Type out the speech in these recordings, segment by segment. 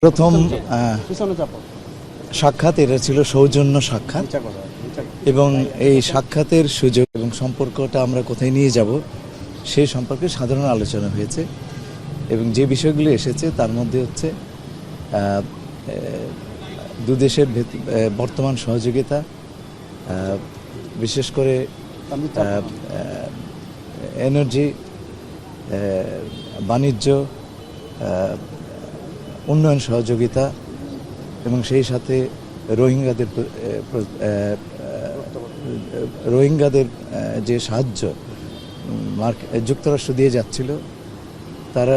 প্রথম সাক্ষাৎ এটা ছিল সৌজন্য সাক্ষাৎ এবং এই সাক্ষাতের সুযোগ এবং সম্পর্কটা আমরা কোথায় নিয়ে যাব সেই সম্পর্কে সাধারণ আলোচনা হয়েছে এবং যে বিষয়গুলো এসেছে তার মধ্যে হচ্ছে দু দেশের বর্তমান সহযোগিতা, বিশেষ করে এনার্জি, বাণিজ্য, উন্নয়ন সহযোগিতা এবং সেই সাথে রোহিঙ্গাদের যে সাহায্য যুক্তরাষ্ট্র দিয়ে যাচ্ছিল, তারা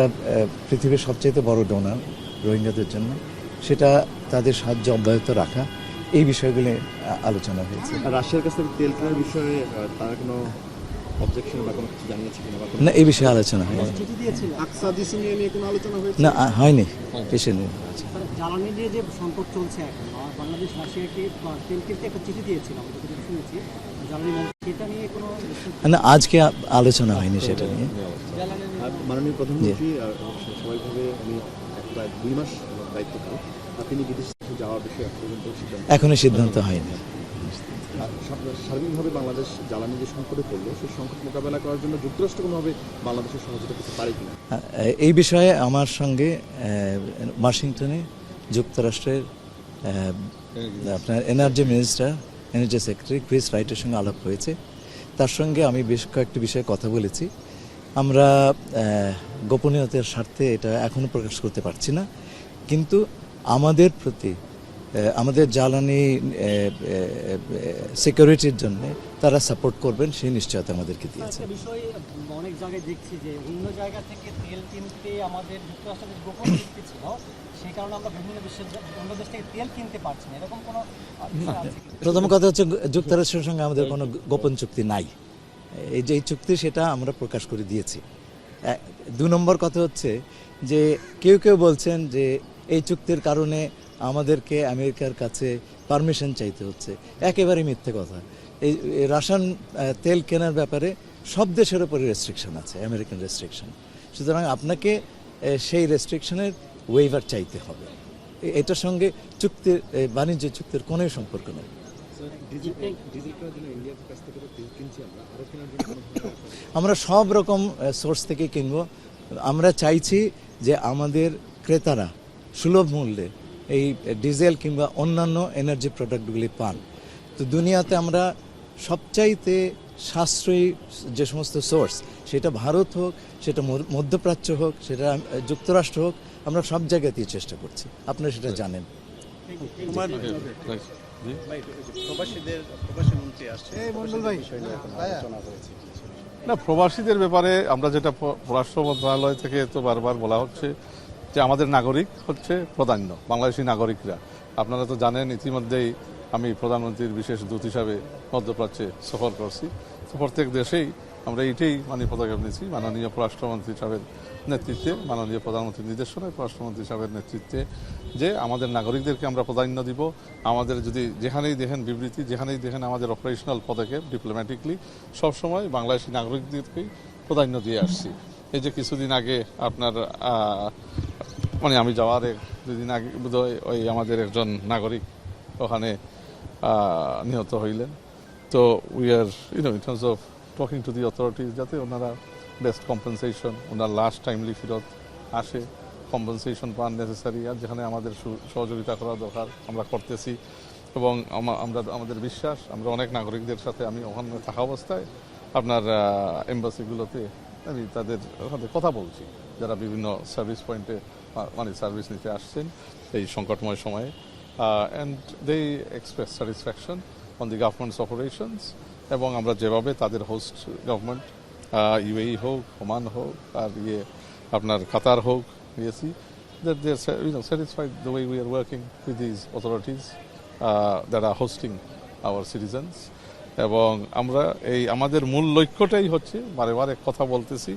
পৃথিবীর সবচেয়ে বড় ডোনার রোহিঙ্গাদের জন্য, সেটা তাদের সাহায্য অব্যাহত রাখা, এই বিষয়গুলি আলোচনা হয়েছে। রাশিয়ার কাছ থেকে তেল কেনার বিষয়ে তারা কোনো অবজেকশন বা কোনো কিছু জানিয়েছে কিনা? না, এই বিষয়ে আলোচনা হয়নি। না, হয়নি। জ্বালানি নিয়ে যে সংকট চলছে এখন, বাংলাদেশ রাশিয়াকে তেল কিনতে একটা চিঠি দিয়েছিল, আমরা যেটা শুনেছি, জ্বালানি মন্ত্রী, সেটা নিয়ে কোনো না, আজকে আলোচনা হয়নি সেটা নিয়ে। মাননীয় প্রধানমন্ত্রী স্বাভাবিকভাবে উনি প্রায় 2 মাস দায়িত্বকাল, তিনি বিদেশে যাওয়ার বিষয়ে এখনো সিদ্ধান্ত হয়নি। সার্বিকভাবে বাংলাদেশ জ্বালানি যে সংকটে পড়লো, সেই সংকট মোকাবেলা করার জন্য যুক্তরাষ্ট্র কোনোভাবে বাংলাদেশের সহযোগিতা করতে পারে কিনা? এই বিষয়ে আমার সঙ্গে ওয়াশিংটনে যুক্তরাষ্ট্রের আপনার energy minister, energy secretary Chris রাইটের সঙ্গে আলাপ হয়েছে। তার সঙ্গে আমি বেশ কয়েকটি বিষয়ে কথা বলেছি। আমরা গোপনীয়তার স্বার্থে এটা এখনও প্রকাশ করতে পারছি না, কিন্তু আমাদের প্রতি, আমাদের জ্বালানি সিকিউরিটির জন্য তারা সাপোর্ট করবেন সেই নিশ্চয়তা আমাদেরকে দিয়েছে। বিষয় অনেক জায়গায় দেখছি যে অন্য জায়গা থেকে তেল কিনতে আমাদের যুক্তরাষ্ট্রের গোপন চুক্তি ছিল, সেই কারণে আমরা বিভিন্ন বিশ্বের অন্য দেশ থেকে তেল কিনতে পারছি না, এরকম কোনো? প্রথম কথা হচ্ছে, যুক্তরাষ্ট্রের সঙ্গে আমাদের কোনো গোপন চুক্তি নাই। এই যে চুক্তি, সেটা আমরা প্রকাশ করে দিয়েছি। 2 নম্বর কথা হচ্ছে যে কেউ কেউ বলছেন যে এই চুক্তির কারণে আমাদেরকে আমেরিকার কাছে পারমিশন চাইতে হচ্ছে। একেবারে মিথ্যে কথা। এই রাশিয়ান তেল কেনার ব্যাপারে সব দেশের উপরে রেস্ট্রিকশন আছে, আমেরিকান রেস্ট্রিকশন। সুতরাং আপনাকে সেই রেস্ট্রিকশনের ওয়েভার চাইতে হবে। এটার সঙ্গে চুক্তির, বাণিজ্য চুক্তির কোনো সম্পর্ক নেই। আমরা সব রকম সোর্স থেকে কিনব। আমরা চাইছি যে আমাদের ক্রেতারা সুলভ মূল্যে এই ডিজেল কিংবা অন্যান্য এনার্জি প্রোডাক্টগুলি পান। তো দুনিয়াতে আমরা সবচাইতে সাশ্রয়ী যে সমস্ত সোর্স, সেটা ভারত হোক, সেটা মধ্যপ্রাচ্য হোক, সেটা যুক্তরাষ্ট্র হোক, আমরা সব জায়গাতেই চেষ্টা করছি। আপনারা সেটা জানেন। না, প্রবাসীদের ব্যাপারে আমরা যেটা পররাষ্ট্র মন্ত্রণালয় থেকে তো বারবার বলা হচ্ছে যে আমাদের নাগরিক হচ্ছে প্রাধান্য, বাংলাদেশি নাগরিকরা। আপনারা তো জানেন, ইতিমধ্যেই আমি প্রধানমন্ত্রীর বিশেষ দূত হিসাবে মধ্যপ্রাচ্যে সফর করছি। তো প্রত্যেক দেশেই আমরা এইটাই পদক্ষেপ নিয়েছি, মাননীয় পররাষ্ট্রমন্ত্রী সাহেবের নেতৃত্বে, মাননীয় প্রধানমন্ত্রীর নির্দেশনায় পররাষ্ট্রমন্ত্রী সাহেবের নেতৃত্বে, যে আমাদের নাগরিকদেরকে আমরা প্রাধান্য দিব। আমাদের যদি যেখানেই দেখেন বিবৃতি, যেখানেই দেখেন আমাদের অপারেশনাল পদক্ষেপ, ডিপ্লোম্যাটিকলি সবসময় বাংলাদেশি নাগরিকদেরকেই প্রাধান্য দিয়ে আসছি। এই যে কিছুদিন আগে আপনার আমি যাওয়ার 2 দিন আগে বোধহয় ওই আমাদের একজন নাগরিক ওখানে নিহত হইলেন। তো we are in terms of talking to the authorities, যাতে ওনারা বেস্ট কম্পেনসেশন, ওনার লাস্ট টাইমলি ফেরত আসে, কম্পেনসেশন পান নেসেসারি, আর যেখানে আমাদের সহযোগিতা করা দরকার আমরা করতেছি। এবং আমাদের বিশ্বাস, আমরা অনেক নাগরিকদের সাথে, আমি ওখানে থাকা অবস্থায় আপনার এম্বাসিগুলোতে আমি তাদের কথা বলছি, যারা বিভিন্ন সার্ভিস পয়েন্টে সার্ভিস নিতে আসছেন এই সংকটময় সময়ে, and they express satisfaction on the government's operations. এবং আমরা যেভাবে তাদের হোস্ট গভর্নমেন্ট, ইউএই হোক, ওমান হোক, আর আপনার কাতার হোক, ইয়েসি, that they're satisfied the way we are working with these authorities that are hosting our citizens. এবং আমরা আমাদের মূল লক্ষ্যটাই হচ্ছে, বারে বারে কথা বলতেছি,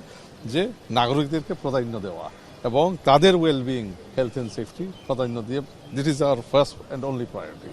যে নাগরিকদেরকে প্রাধান্য দেওয়া এবং তাদের ওয়েলবিং, হেলথ অ্যান্ড সেফটি প্রাধান্য দিয়ে, this is our first and only priority.